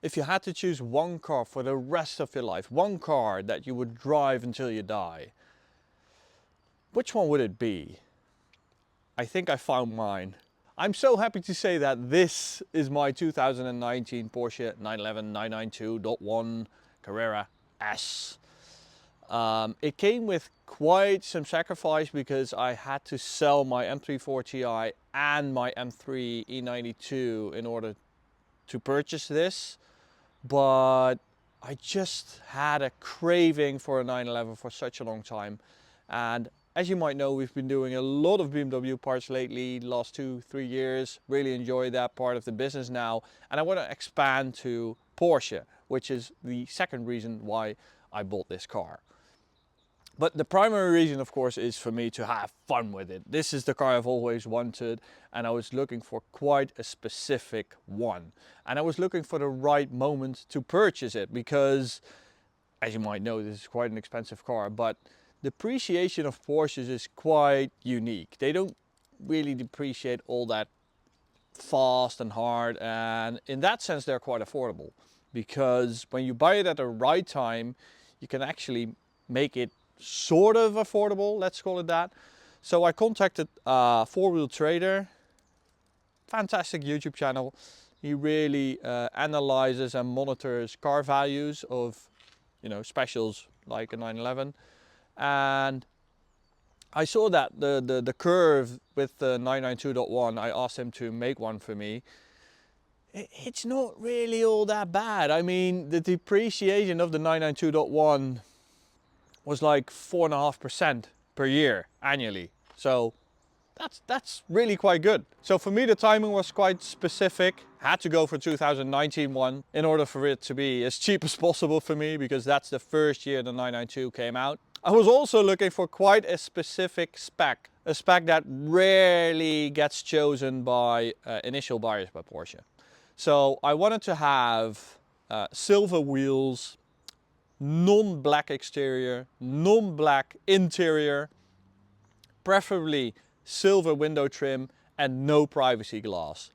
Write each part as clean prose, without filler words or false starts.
If you had to choose one car for the rest of your life, one car that you would drive until you die, which one would it be? I think I found mine. I'm so happy to say that this is my 2019 Porsche 911 992.1 Carrera S. It came with quite some sacrifice because I had to sell my M3 Ti and my M3 E92 in order to purchase this. But I just had a craving for a 911 for such a long time. And as you might know, we've been doing a lot of BMW parts lately, the last 2-3 years. Really enjoy that part of the business now. And I want to expand to Porsche, which is the second reason why I bought this car. But the primary reason, of course, is for me to have fun with it. This is the car I've always wanted, and I was looking for quite a specific one. And I was looking for the right moment to purchase it because, as you might know, this is quite an expensive car, but the depreciation of Porsches is quite unique. They don't really depreciate all that fast and hard, and in that sense they're quite affordable, because when you buy it at the right time, you can actually make it sort of affordable, let's call it that. So I contacted Four Wheel Trader, fantastic YouTube channel. He really analyzes and monitors car values of, you know, specials like a 911. And I saw that the curve with the 992.1, I asked him to make one for me. It's not really all that bad. I mean, the depreciation of the 992.1 was like 4.5% per year annually. So that's really quite good. So for me, the timing was quite specific. Had to go for 2019 one in order for it to be as cheap as possible for me, because that's the first year the 992 came out. I was also looking for quite a specific spec, a spec that rarely gets chosen by initial buyers by Porsche. So I wanted to have silver wheels, non-black exterior, non-black interior, preferably silver window trim, and no privacy glass.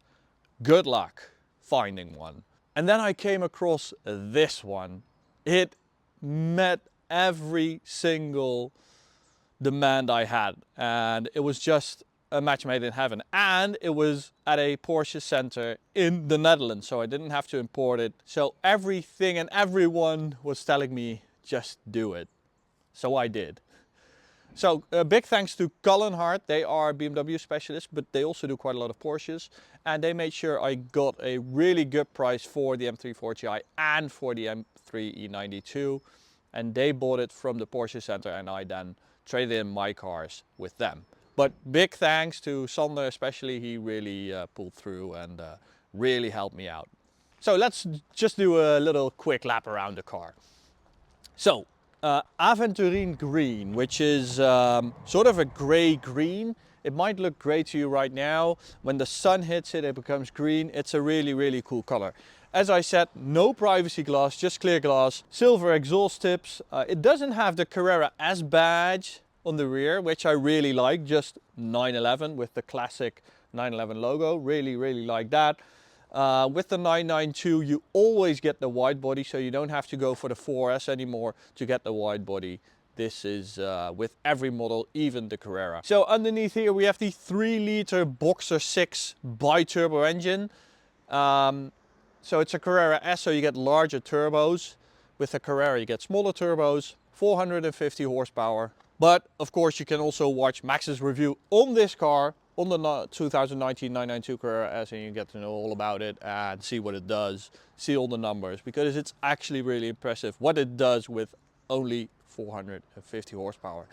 Good luck finding one. And then I came across this one. It met every single demand I had, and it was just a match made in heaven. And it was at a Porsche center in the Netherlands, so I didn't have to import it. So everything and everyone was telling me, just do it. So I did. So big thanks to Cullen Hart. They are BMW specialists, but they also do quite a lot of Porsches. And they made sure I got a really good price for the M3 Ti and for the M3 E92. And they bought it from the Porsche Center, and I then traded in my cars with them. But big thanks to Sander especially. He really pulled through and really helped me out. So let's just do a little quick lap around the car. So Aventurine green, which is sort of a gray green. It might look gray to you right now. When the sun hits it, it becomes green. It's a really, really cool color. As I said, no privacy glass, just clear glass, silver exhaust tips. It doesn't have the Carrera S badge on the rear, which I really like, just 911 with the classic 911 logo. Really, really like that. With the 992, you always get the wide body, so you don't have to go for the 4S anymore to get the wide body. This is with every model, even the Carrera. So underneath here we have the 3-liter Boxer 6 bi-turbo engine. So it's a Carrera S, so you get larger turbos. With the Carrera you get smaller turbos, 450 horsepower. But of course you can also watch Max's review on this car, on the 2019 992 Carrera S, and you get to know all about it and see what it does, see all the numbers, because it's actually really impressive what it does with only 450 horsepower.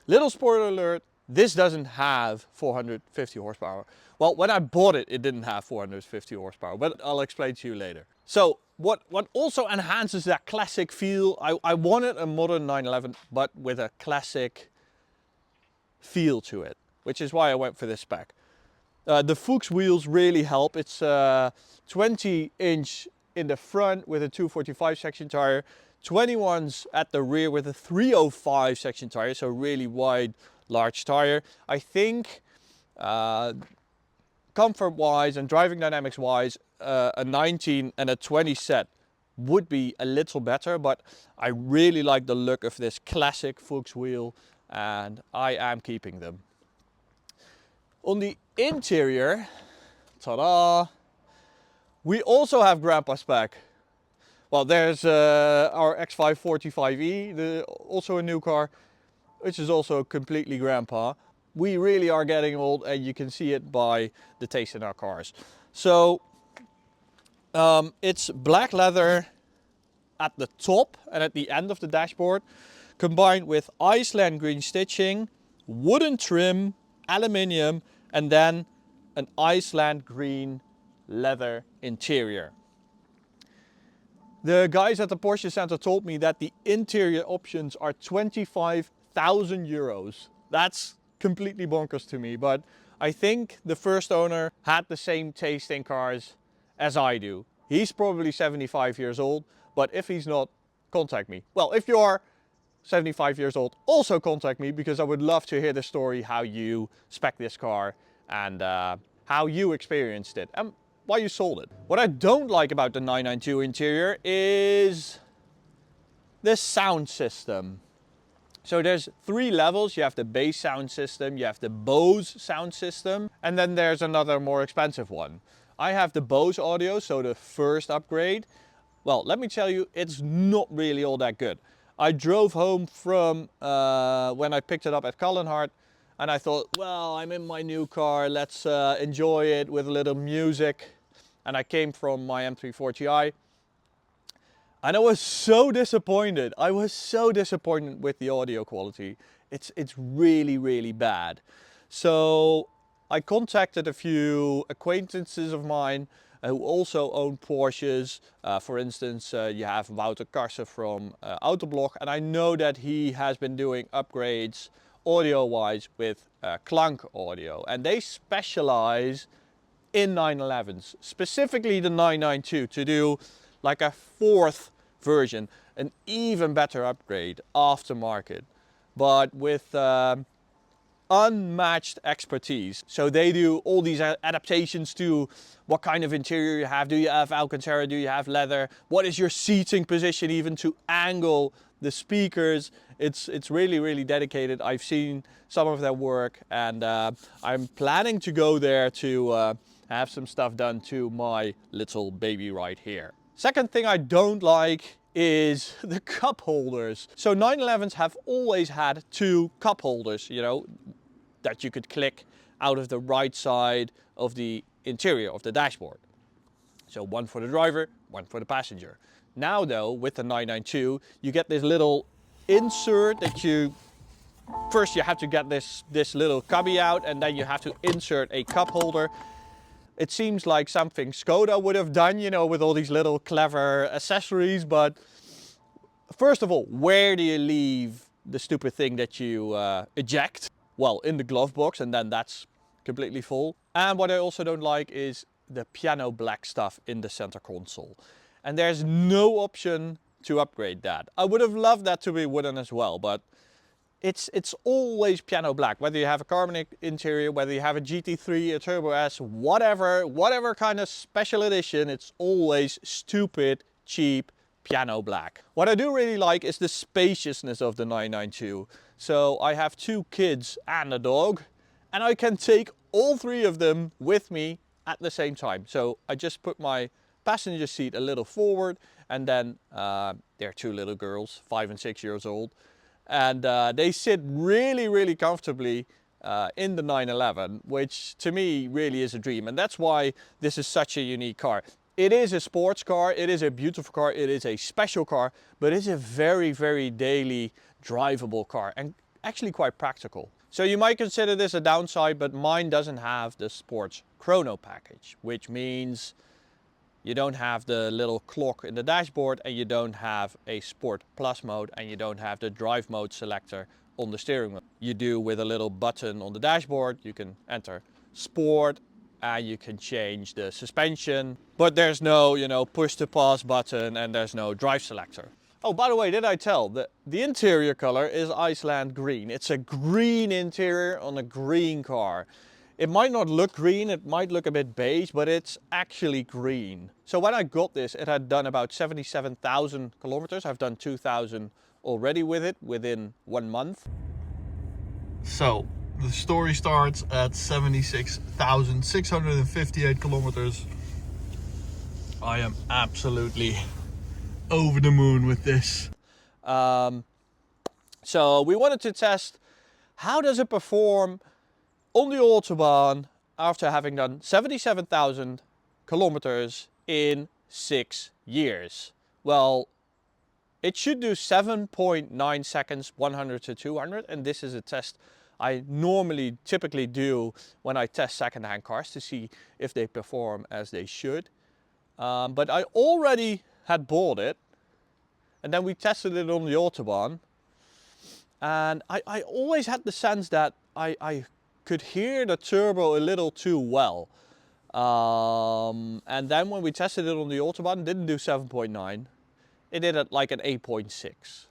Little spoiler alert, this doesn't have 450 horsepower. Well, when I bought it, it didn't have 450 horsepower, but I'll explain to you later. So what also enhances that classic feel, I wanted a modern 911, but with a classic feel to it, which is why I went for this spec. The Fuchs wheels really help. It's 20-inch in the front with a 245 section tire, 21s at the rear with a 305 section tire, so really wide, large tire. I think comfort-wise and driving dynamics-wise, a 19 and a 20 set would be a little better, but I really like the look of this classic Fuchs wheel and I am keeping them. On the interior, ta-da, we also have Grandpa Spec. Well, there's our X545E, also a new car, which is also completely grandpa. We really are getting old, and you can see it by the taste in our cars. So it's black leather at the top and at the end of the dashboard, combined with Iceland green stitching, wooden trim, aluminium, and then an Iceland green leather interior. The guys at the Porsche Center told me that the interior options are 25,000 euros. That's completely bonkers to me, but I think the first owner had the same taste in cars as I do. He's probably 75 years old, but if he's not, contact me. Well, if you are 75 years old, also contact me, because I would love to hear the story how you spec this car and how you experienced it and why you sold it. What I don't like about the 992 interior is the sound system. So there's 3 levels. You have the bass sound system, you have the Bose sound system, and then there's another more expensive one. I have the Bose audio, so the first upgrade. Well, let me tell you, it's not really all that good. I drove home from when I picked it up at Cullenhart, and I thought, well, I'm in my new car, let's enjoy it with a little music. And I came from my M340i, and I was so disappointed. I was so disappointed with the audio quality. It's really, really bad. So I contacted a few acquaintances of mine who also own Porsches. For instance, you have Wouter Karsen from Autobahn, and I know that he has been doing upgrades audio-wise with Klank audio, and they specialize in 911s, specifically the 992, to do like a 4th version, an even better upgrade aftermarket, but with unmatched expertise. So they do all these adaptations to what kind of interior you have. Do you have Alcantara? Do you have leather? What is your seating position, even to angle the speakers? It's really, really dedicated. I've seen some of their work, and I'm planning to go there to have some stuff done to my little baby right here. Second thing I don't like is the cup holders. So 911s have always had 2 cup holders, you know, that you could click out of the right side of the interior of the dashboard. So one for the driver, one for the passenger. Now though, with the 992, you get this little insert that first you have to get this little cubby out, and then you have to insert a cup holder. It seems like something Skoda would have done, you know, with all these little clever accessories. But first of all, where do you leave the stupid thing that you eject? Well, in the glove box, and then that's completely full. And what I also don't like is the piano black stuff in the center console. And there's no option to upgrade that. I would have loved that to be wooden as well, but it's always piano black. Whether you have a carbonic interior, whether you have a GT3, a Turbo S, whatever kind of special edition, it's always stupid, cheap piano black. What I do really like is the spaciousness of the 992. So I have 2 kids and a dog, and I can take all 3 of them with me at the same time. So I just put my passenger seat a little forward, and then there are 2 little girls, 5 and 6 years old. And they sit really, really comfortably in the 911, which to me really is a dream. And that's why this is such a unique car. It is a sports car, it is a beautiful car, it is a special car, but it's a very, very daily drivable car, and actually quite practical. So you might consider this a downside, but mine doesn't have the sports chrono package, which means you don't have the little clock in the dashboard, and you don't have a Sport Plus mode, and you don't have the drive mode selector on the steering wheel. You do with a little button on the dashboard, you can enter Sport, and you can change the suspension, but there's no, you know, push to pause button, and there's no drive selector. Oh, by the way, did I tell that the interior color is Iceland green? It's a green interior on a green car. It might not look green, it might look a bit beige, but it's actually green. So when I got this, it had done about 77,000 kilometers. I've done 2,000 already with it within 1 month. So the story starts at 76,658 kilometers. I am absolutely over the moon with this. So we wanted to test, how does it perform on the Autobahn after having done 77,000 kilometers in 6 years. Well, it should do 7.9 seconds, 100 to 200, and this is a test I typically do when I test second-hand cars to see if they perform as they should. But I already had bought it, and then we tested it on the Autobahn, and I always had the sense that I could hear the turbo a little too well. And then when we tested it on the Autobahn, it didn't do 7.9. It did it like an 8.6.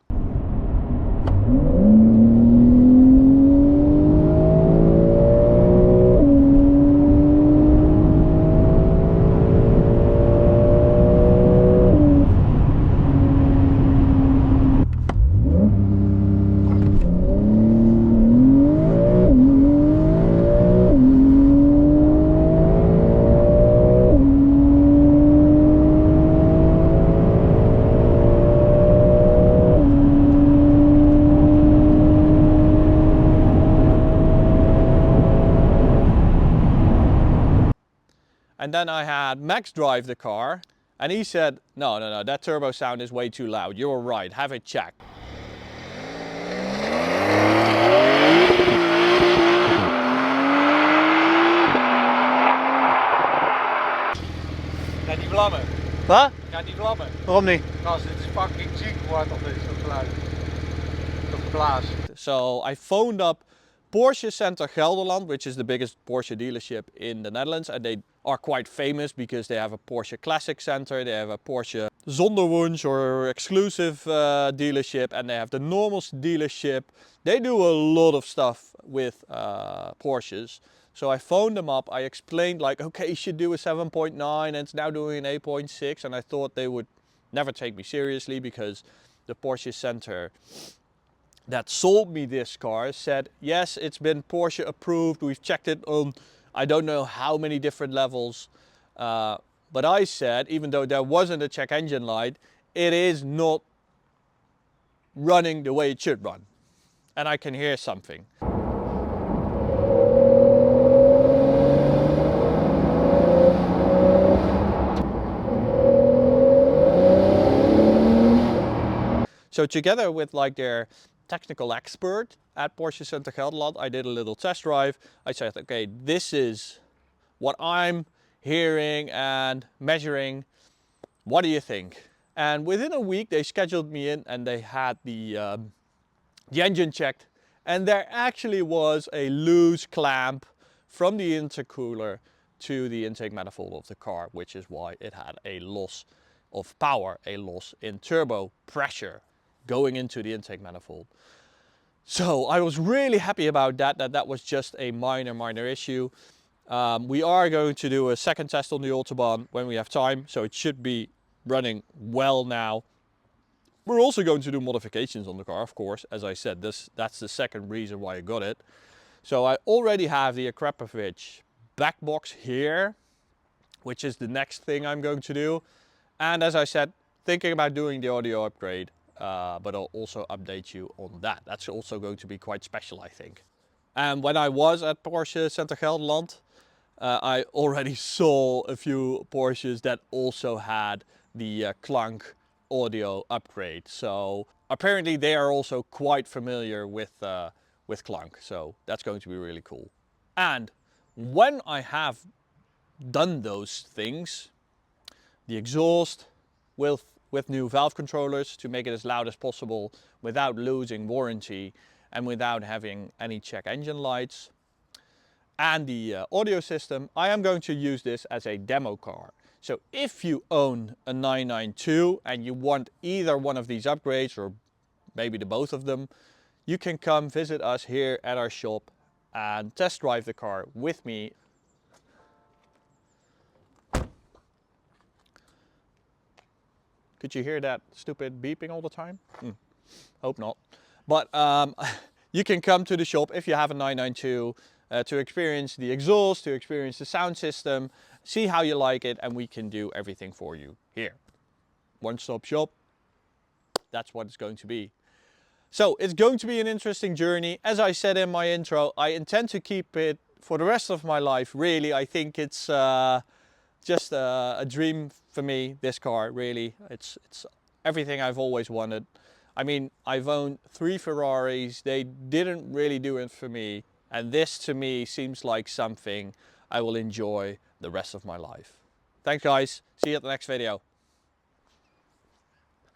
And then I had Max drive the car, and he said, no, that turbo sound is way too loud. You were right, have it checked. Ga niet vlammen. Wat? Ga niet vlammen. Waarom niet? Gast, het is fucking ziek hoe hard dat is, dat geluid. Dat geblaas. So I phoned up Porsche Center Gelderland, which is the biggest Porsche dealership in the Netherlands, and they are quite famous because they have a Porsche Classic Center, they have a Porsche Sonderwunsch or exclusive dealership, and they have the normal dealership. They do a lot of stuff with Porsches. So I phoned them up, I explained like, okay, you should do a 7.9 and it's now doing an 8.6, and I thought they would never take me seriously because the Porsche Center that sold me this car said, yes, it's been Porsche approved, we've checked it on I don't know how many different levels, but I said, even though there wasn't a check engine light, it is not running the way it should run. And I can hear something. So together with like their technical expert at Porsche Center Gelderland, I did a little test drive. I said, okay, this is what I'm hearing and measuring. What do you think? And within a week, they scheduled me in and they had the engine checked. And there actually was a loose clamp from the intercooler to the intake manifold of the car, which is why it had a loss of power, a loss in turbo pressure going into the intake manifold. So I was really happy about that was just a minor issue. We are going to do a second test on the Autobahn when we have time, so it should be running well now. We're also going to do modifications on the car, of course. As I said, that's the second reason why I got it. So I already have the Akrapovic back box here, which is the next thing I'm going to do. And as I said, thinking about doing the audio upgrade. But I'll also update you on that. That's also going to be quite special, I think. And when I was at Porsche Center Gelderland, I already saw a few Porsches that also had the Klank audio upgrade. So apparently they are also quite familiar with Klank. So that's going to be really cool. And when I have done those things, the exhaust with new valve controllers to make it as loud as possible without losing warranty and without having any check engine lights, and the audio system, I am going to use this as a demo car. So if you own a 992 and you want either one of these upgrades or maybe the both of them, you can come visit us here at our shop and test drive the car with me. Could you hear that stupid beeping all the time? Hope not. But you can come to the shop if you have a 992 to experience the exhaust, to experience the sound system, see how you like it, and we can do everything for you here. One-stop shop, that's what it's going to be. So it's going to be an interesting journey. As I said in my intro, I intend to keep it for the rest of my life. Really, I think it's just a dream for me, this car, really. It's everything I've always wanted. I mean, I've owned 3 Ferraris. They didn't really do it for me. And this to me seems like something I will enjoy the rest of my life. Thanks guys. See you at the next video.